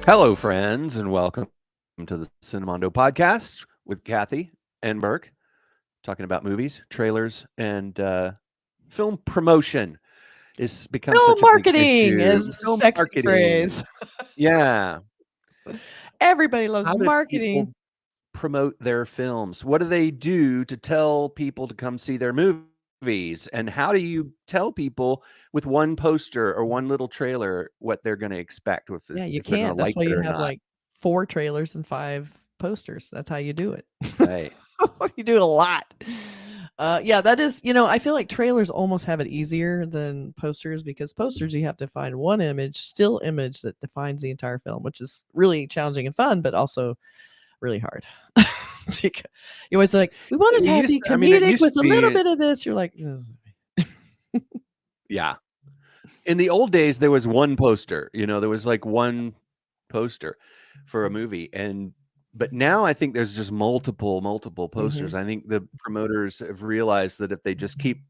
Hello, friends, and welcome to the Cinemondo podcast with Kathy and Burk, talking about movies, trailers, and film promotion. It's become film such a marketing big is issue. a sexy phrase. Yeah. Everybody loves How do marketing. people promote their films? What do they do to tell people to come see their movies? And how do you tell people with one poster or one little trailer what they're going to expect with it? Yeah, you if they're gonna can't. That's like why it you or have not. like 4 trailers and 5 posters. That's how you do it. Right. You do it a lot. Yeah, that is, I feel like trailers almost have it easier than posters, because posters you have to find one still image that defines the entire film, which is really challenging and fun, but also really hard. You always like, we wanted to be comedic with a little bit of this. You're like, yeah. In the old days, there was one poster. There was like one poster for a movie, but now I think there's just multiple posters. I think the promoters have realized that if they just keep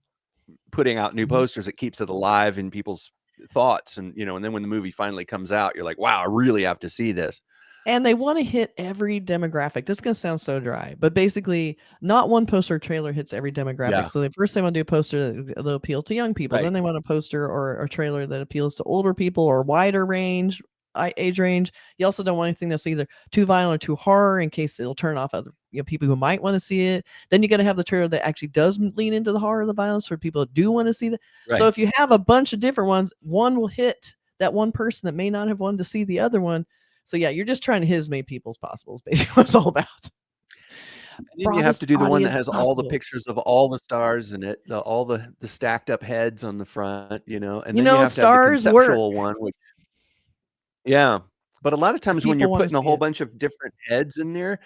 putting out new posters, it keeps it alive in people's thoughts, and then when the movie finally comes out, you're like, wow, I really have to see this. And they want to hit every demographic. This is going to sound so dry, but basically not one poster or trailer hits every demographic. Yeah. So first they want to do a poster that'll appeal to young people. Right. Then they want a poster or a trailer that appeals to older people or wider range, age range. You also don't want anything that's either too violent or too horror, in case it'll turn off other people who might want to see it. Then you got to have the trailer that actually does lean into the horror or the violence for people who do want to see that. Right. So if you have a bunch of different ones, one will hit that one person that may not have wanted to see the other one. So yeah, you're just trying to hit as many people as possible is basically what it's all about. And then you have to do the one that has all the pictures of all the stars in it, all the stacked up heads on the front, and then you have to have the conceptual one. Yeah, but a lot of times when you're putting a whole bunch of different heads in there,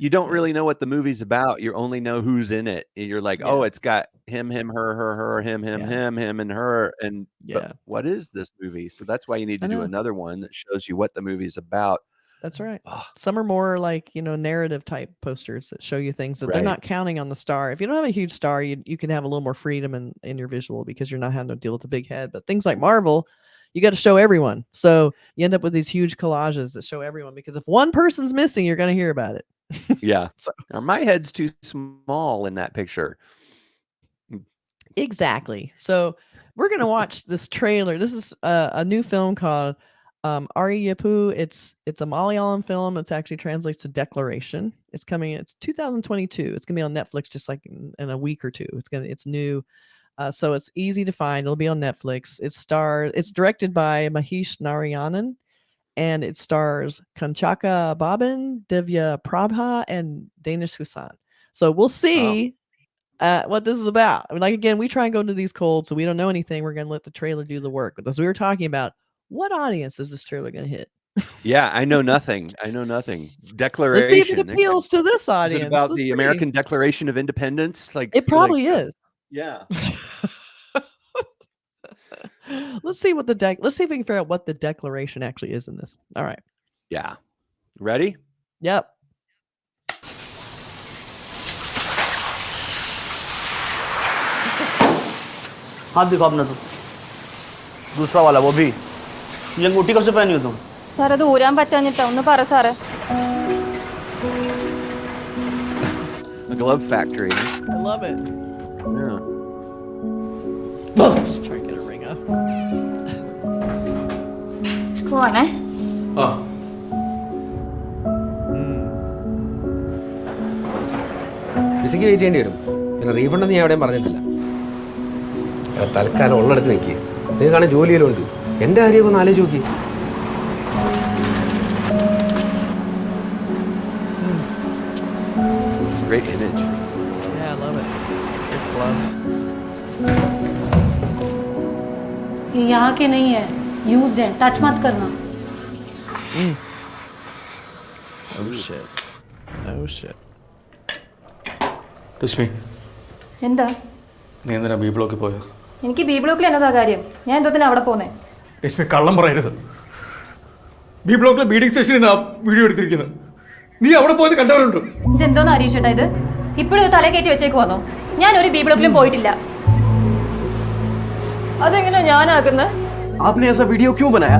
you don't really know what the movie's about. You only know who's in it. You're like, oh, it's got him, her, him, and her. And but what is this movie? So that's why you need to do another one that shows you what the movie's about. That's right. Some are more like, narrative type posters that show you things that they're not counting on the star. If you don't have a huge star, you can have a little more freedom in your visual, because you're not having to deal with the big head. But things like Marvel, you got to show everyone. So you end up with these huge collages that show everyone, because if one person's missing, you're going to hear about it. Yeah. Now, my head's too small in that picture. Exactly. So we're going to watch this trailer. This is a new film called Ariyippu. It's a Malayalam film. It actually translates to declaration. It's 2022. It's going to be on Netflix just like in a week or two. It's new. So it's easy to find. It'll be on Netflix. It's directed by Mahesh Narayanan, and it stars Kunchacko Boban, Divya Prabha, and Danish Husain. So we'll see what this is about. I mean, like, again, we try and go into these cold, so we don't know anything. We're going to let the trailer do the work. But as we were talking about, what audience is this trailer going to hit? Yeah, I know nothing. Declaration. Let's see if it appeals to this audience. Is it about the American Declaration of Independence? Like, it probably is. Yeah. Let's see if we can figure out what the declaration actually is in this. All right. Yeah. Ready? Yep. हाथ दिखाओ अपना। तो दूसरा वाला वो भी। ये अंगूठी कब से पहनी हो तुम? സാറേ അത് ഊരാൻ പറ്റാഞ്ഞിട്ടാ, ഒന്ന് പറ സാറേ. The glove factory. I love it. Yeah. Just try and get a ring up. പോവാണേ. വിസയ്ക്ക് വെയിറ്റ് ചെയ്യേണ്ടി വരും. പിന്നെ റീഫണ്ട് നീ എവിടെയും പറഞ്ഞിട്ടില്ല. തൽക്കാലം ഉള്ളിടത്ത് നിൽക്കുക. നിങ്ങൾക്കാണെങ്കിൽ ജോലിയിലും ഉണ്ട്. എൻ്റെ കാര്യമൊക്കെ ഒന്ന് ആലോചിച്ച് നോക്കി. Great image. Yeah, I love it. His gloves. ये यहाँ के नहीं है, यूज्ड है, टच मत करना. Oh shit. Oh shit. Rashmi, എന്താ? നീ എന്തിനാ ബി ബ്ലോക്കിൽ പോയോ? എനിക്ക് ബി ബ്ലോക്കിൽ എന്നതാ കാര്യം? ഞാൻ എന്തോത്തിന് അവിടെ പോന്നേ? രശ്മി, കള്ളം പറയരുത്. ബി ബ്ലോക്കിലെ ബീഡിംഗ് സ്റ്റേഷനിൽ നിന്നാ വീഡിയോ എടുത്തിരിക്കുന്നത്. നീ അവിടെ പോയത് കണ്ടവരുണ്ടോ? ഇതെന്തോന്ന് ഹരീഷേട്ടാ ഇത്? ഇപ്പോഴും തലേ കയറ്റി വെച്ചേക്ക് വന്നോ? ഞാൻ ഒരു ബി ബ്ലോക്കിലും പോയിട്ടില്ല. അതെങ്ങനെയാ ഞാനാക്കുന്നത്? आपने ऐसा वीडियो क्यों बनाया?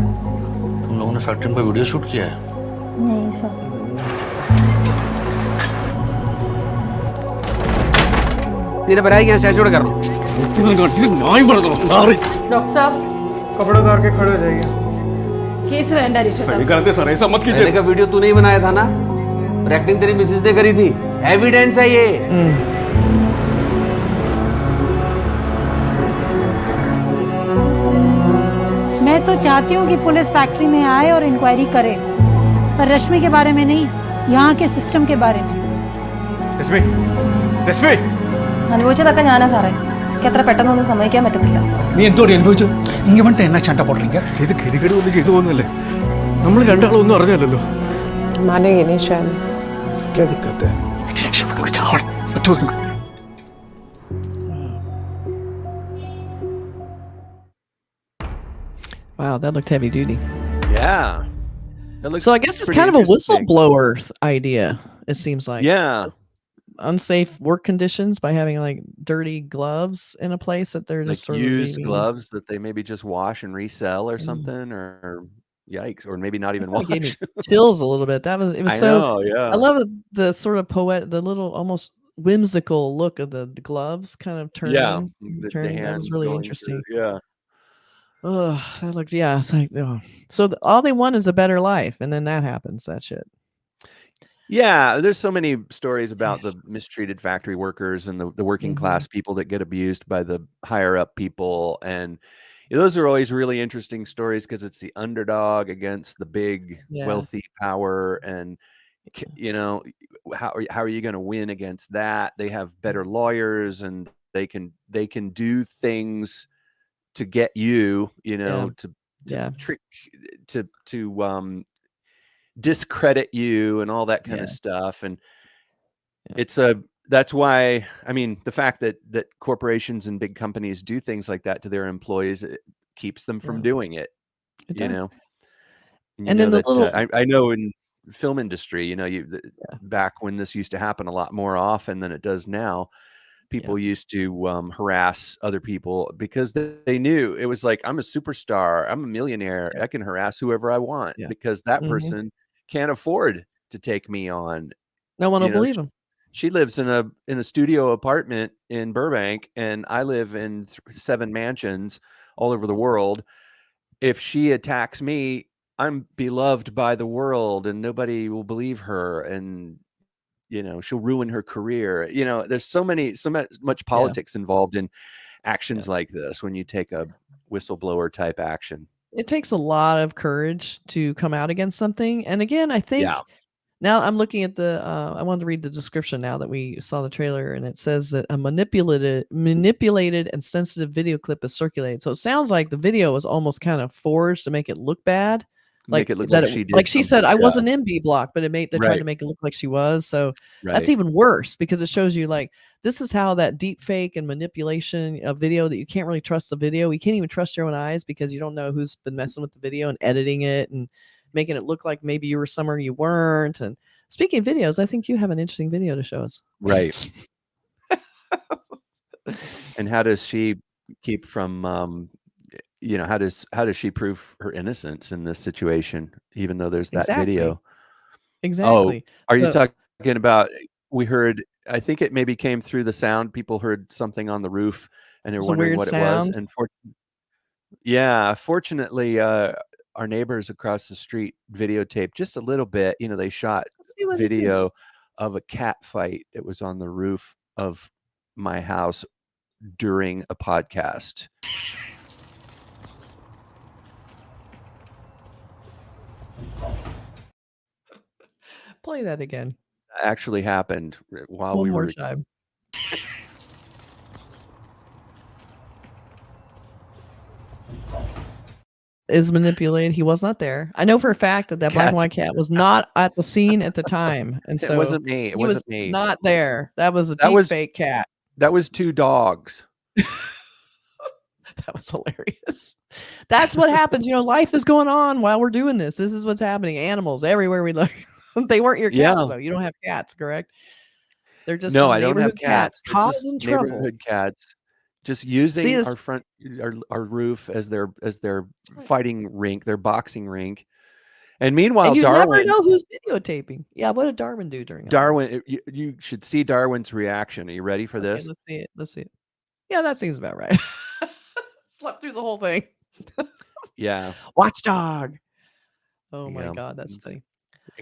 तुम लोगों ने फैक्ट्री में वीडियो शूट किया है? नहीं सर. तेरे बनाए क्या स्टैचू कर लो डॉक्टर साहब कपड़े उतार के खड़े हो जाइए। केस വേണ്ട ഋഷഭ. सही गलत है सर, ऐसा मत कीजिए। पहले का वीडियो तू नहीं बनाया था ना, और एक्टिंग तेरी मिसेज ने करी थी, एविडेंस है ये। मैं तो चाहती हूँ कि पुलिस फैक्ट्री में आए और इंक्वायरी करे, पर रश्मि के बारे में नहीं, यहाँ के सिस्टम के बारे में। रश्मि, रश्मि, അനുഭവിച്ചതൊക്കെ ഞാനാ സാറേ. എനിക്ക് അത്ര പെട്ടെന്നൊന്നും സമ്മതിക്കാൻ പറ്റത്തില്ല. നീ എന്തോടി അനുഭവിച്ചു? ഇങ്ങ വന്നിട്ട് എന്നാ ചണ്ട പോട്ടിരിക്ക? ഇത് ഗതികേട് ഒന്നും ചെയ്തു പോകുന്നല്ലേ? നമ്മൾ രണ്ടാളും ഒന്നും അറിഞ്ഞല്ലോ. मानेंगे नहीं शायद. क्या दिक्कत है? Wow, that looked heavy duty. Yeah. So I guess it's kind of a whistleblower idea, it seems like. Yeah. Unsafe work conditions by having like dirty gloves in a place that they're just Like sort used of gloves that they maybe just wash and resell or something, or yikes, or maybe not even That gave me wash. chills a little bit. It was I so know, yeah. I love the sort of the little almost whimsical look of the gloves kind of turning. Yeah, the That was hands really going interesting. through, yeah. Oh, that looked, yeah. It's like, oh. So all they want is a better life, and then that happens. That shit. Yeah, there's so many stories about the mistreated factory workers and the working class people that get abused by the higher up people, and those are always really interesting stories because it's the underdog against the big wealthy power, and you know, how are you going to win against that? They have better lawyers, and they can do things to get you, to trick, to discredit you and all that kind of stuff. And that's why, I mean, the fact that corporations and big companies do things like that to their employees, it keeps them from doing it. It does. And then I know in film industry, back when this used to happen a lot more often than it does now, people used to harass other people because they knew it was like, I'm a superstar, I'm a millionaire, I can harass whoever I want because that person can't afford to take me on. No one will believe him. She lives in a studio apartment in Burbank, and I live in 7 mansions all over the world. If she attacks me, I'm beloved by the world, and nobody will believe her, and she'll ruin her career. There's so much politics involved in actions like this when you take a whistleblower type action. It takes a lot of courage to come out against something. And again, I think now I'm looking at I wanted to read the description now that we saw the trailer, and it says that a manipulated and sensitive video clip is circulated. So it sounds like the video was almost kind of forged to make it look bad. Make it look like she did. Like she said, I wasn't in B Block, but they tried to make it look like she was. So that's even worse because it shows you like this is how that deep fake and manipulation of video that you can't really trust the video. You can't even trust your own eyes because you don't know who's been messing with the video and editing it and making it look like maybe you were somewhere you weren't. And speaking of videos, I think you have an interesting video to show us. Right. And how does she keep from how does she prove her innocence in this situation, even though there's that video? Exactly. Oh, are you talking about, we heard, I think it maybe came through the sound. People heard something on the roof and they're wondering what it was. And fortunately, our neighbors across the street videotaped just a little bit. They shot video of a cat fight that was on the roof of my house during a podcast. Play that again. Actually happened while we were. One more time. Is manipulated. He was not there. I know for a fact that black and white cat was not at the scene at the time, and so it wasn't me. It wasn't me. Not there. That was a deep fake cat. That was 2 dogs. That was hilarious. That's what happens. Life is going on while we're doing this. This is what's happening. Animals everywhere we look. They weren't your cats, though. You don't have cats, correct? They're just No, some I don't have neighborhood cat cats. They're just causing trouble. neighborhood cats, just See using this? our roof as their fighting rink, their boxing rink. And And meanwhile, you never Darwin know who's videotaping. Yeah, what did Darwin do during all this? Darwin, you should see Darwin's reaction. Are you ready for Okay, this? let's see it. Let's see it. Yeah, that seems about right. Slept through the whole thing. Yeah, Watchdog. Oh my yeah. God, that's It's funny.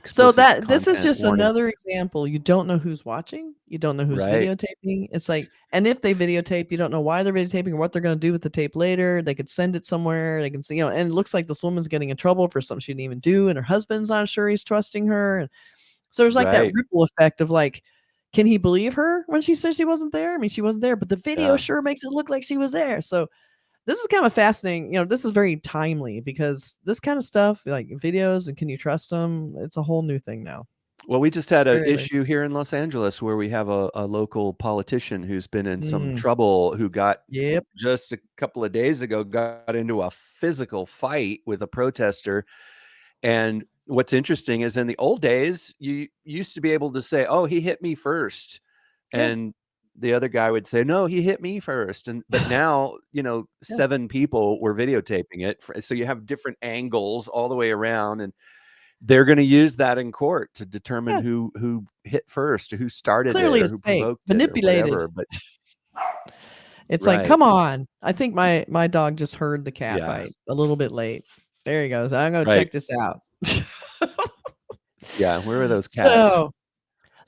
So explicit this is content just warning. another example. You don't know who's watching. You don't know who's Right. videotaping. It's like, and if they videotape, you don't know why they're videotaping or what they're going to do with the tape later. They could send it somewhere. They can see, and it looks like this woman's getting in trouble for something she didn't even do, and her husband's not sure he's trusting her. And so there's like that Right. ripple effect of like, can he believe her when she says she wasn't there? I mean, she wasn't there, but the video Yeah. sure makes it look like she was there. So this is kind of fascinating. This is very timely because this kind of stuff, like videos and can you trust them? It's a whole new thing now. Well, we just had an Very, issue here in Los Angeles where we have a local politician who's been in some Mm. trouble, who got Yep. just a couple of days ago got into a physical fight with a protester. And what's interesting is in the old days, you used to be able to say, "Oh, he hit me first," Yeah. and the other guy would say, "No, he hit me first." But now, Yeah. 7 people were videotaping it, so you have different angles all the way around, and they're going to use that in court to determine Yeah. who hit first, or who started Clearly it, or it's who fake, provoked it, or manipulated. whatever. But It's like, right, come on. I think my dog just heard the cat yeah, fight a little bit late. There he goes. I'm gonna right, check this out. yeah. Where are those cats?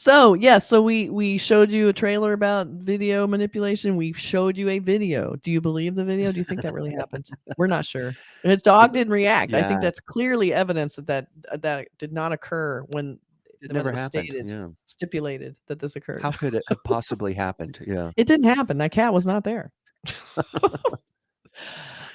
So yeah, so we showed you a trailer about video manipulation. We showed you a video. Do you believe the video? Do you think that really happened? We're not sure. And his dog didn't react. I think Yeah, that's clearly evidence that did not occur when it it never was happened. Yeah, stipulated that this occurred. how could it have possibly happened? Yeah, It didn't happen. That cat was not there.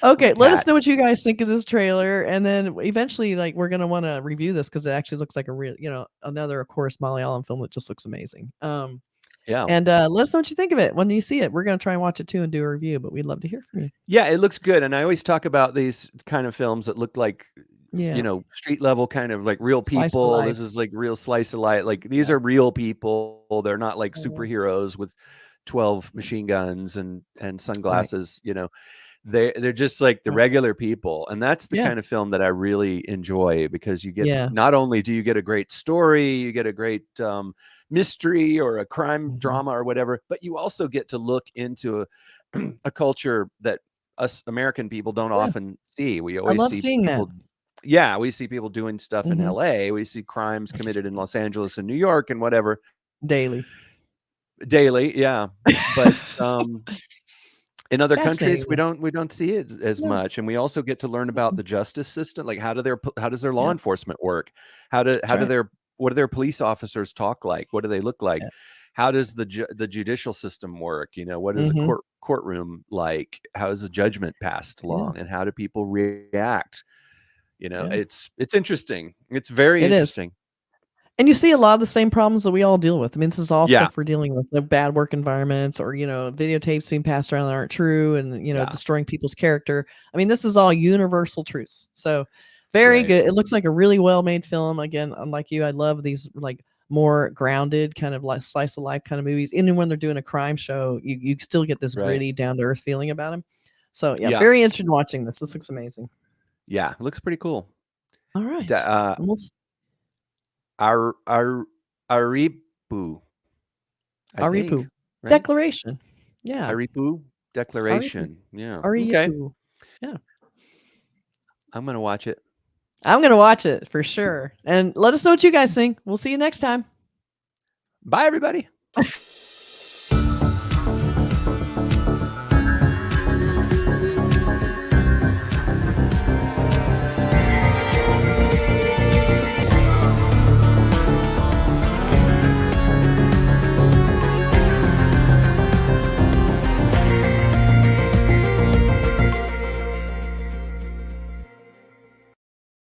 Okay, let us cat. know what you guys think of this trailer, and then eventually, like, we're gonna want to review this because it actually looks like a real, another, of course, Malayalam film that just looks amazing. Yeah. And let us know what you think of it when you see it. We're gonna try and watch it too and do a review, but we'd love to hear from you. Yeah, it looks good. And I always talk about these kind of films that look like, Yeah, street level, kind of like real slice of people. life. This is like real slice of life. Like these Yeah. are real people. They're not like Mhm. superheroes with 12 machine guns and Right. sunglasses, They're just like the Right. regular people. And that's the Yeah. kind of film that I really enjoy, because you get, Yeah. not only do you get a great story, you get a great mystery or a crime Mhm. drama or whatever, but you also get to look into a culture that us American people don't Yeah. often see. We I always love see seeing that. people, yeah, we see people doing stuff in Mhm. LA. We see crimes committed in Los Angeles and New York and whatever Daily. daily, yeah. But in other countries, Fascinating, we don't see it as though. much, and we also get to learn about Mhm. the justice system. Like, how does their law Yeah, enforcement work? that's right. What do their police officers talk like? What do they look like? Yeah. How does the judicial system work? What is a Mhm. courtroom like? How is the judgment passed Yeah. along, and how do people react? Yeah. It's interesting. It's very It is. interesting. And you see a lot of the same problems that we all deal with. I mean, this is all Yeah, stuff we're dealing with, the bad work environments or, videotapes being passed around that aren't true and, yeah, destroying people's character. I mean, this is all universal truths. So very right, good. It looks like a really well-made film. Again, unlike you, I love these like more grounded kind of like slice of life kind of movies. Even when they're doing a crime show, you still get this right. gritty, down to earth feeling about them. So yeah, Yeah, very interested in watching this. This looks amazing. yeah. It looks pretty cool. All right. Da- Almost Ariyippu, I think, Ariyippu. right? Declaration. Yeah. Ariyippu Ariyippu. Declaration. Yeah. Okay. Ariyippu. Yeah. I'm gonna watch it. I'm gonna watch it for sure. And let us know what you guys think. We'll see you next time. Bye, everybody.